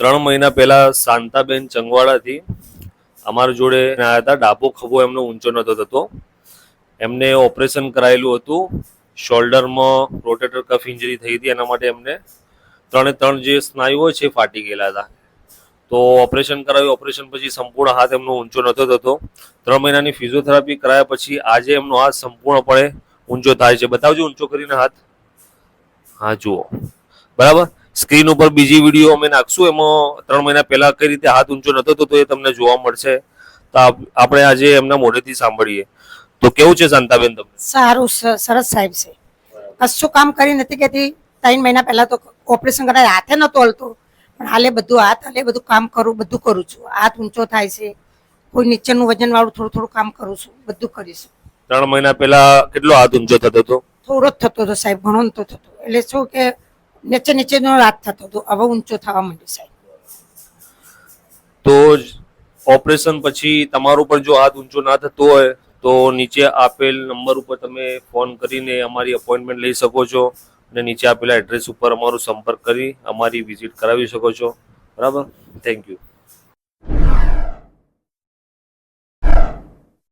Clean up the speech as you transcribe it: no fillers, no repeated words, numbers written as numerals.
3 મહિના પહેલા શાંતાબેન ચંગવાડાથી અમારા જોડે આવ્યા હતા. ડાબો ખભો એમનો ઊંચો નહોતો થતો. એમને ઓપરેશન કરાયેલું હતું. શોલ્ડરમાં રોટેટર કફ ઇન્જરી થઈ હતી. એના માટે એમને 3 જે સ્નાયુઓ છે ફાટી ગયેલા હતા. તો ઓપરેશન કરાવ્યું. ઓપરેશન પછી સંપૂર્ણ હાથ એમનો ઊંચો નહોતો થતો. 3 મહિનાની ફિઝિયોથેરાપી કરાયા પછી આજે એમનો હાથ સંપૂર્ણપણે ઊંચો થાય છે. બતાવજો ઊંચો કરીને હાથ. હા જુઓ, બરાબર. સ્ક્રીન ઉપર બીજી વિડીયો અમે નાખશું, એમાં 3 મહિના પહેલા કઈ રીતે હાથ ઊંચો નતો થતો એ તમને જોવા મળશે. તો આપણે આજે એમના મોઢેથી સાંભળીએ. તો કેવું છે શાંતાબેન તમને? સારું, સરસ સાહેબ છે. કશું કામ કરી નથી કેતી. 3 મહિના પહેલા તો ઓપરેશન કરાય, હાથે નતો હલતો, પણ હાલે બધું કામ કરું, બધું કરું છું. હાથ ઊંચો થાય છે, કોઈ નીચેનું વજન વાળું થોડું થોડું કામ કરું છું, બધું કરીશું. 3 મહિના પહેલા કેટલો હાથ ઊંચો થતો હતો? થોડો જ થતો હતો સાહેબ, ઘણો નતો થતો. એટલે શું કે નીચેનો હાથ થતો હતો, હવે ઊંચો થવા માંડ્યો સાહેબ. તો ઓપરેશન પછી તમારો પણ જો હાથ ઊંચો ના થતો હોય તો નીચે આપેલ નંબર ઉપર તમે ફોન કરીને અમારી અપોઇન્ટમેન્ટ લઈ શકો છો અને નીચે આપેલા એડ્રેસ ઉપર અમારો સંપર્ક કરી અમારી વિઝિટ કરાવી શકો છો. બરાબર. Thank you.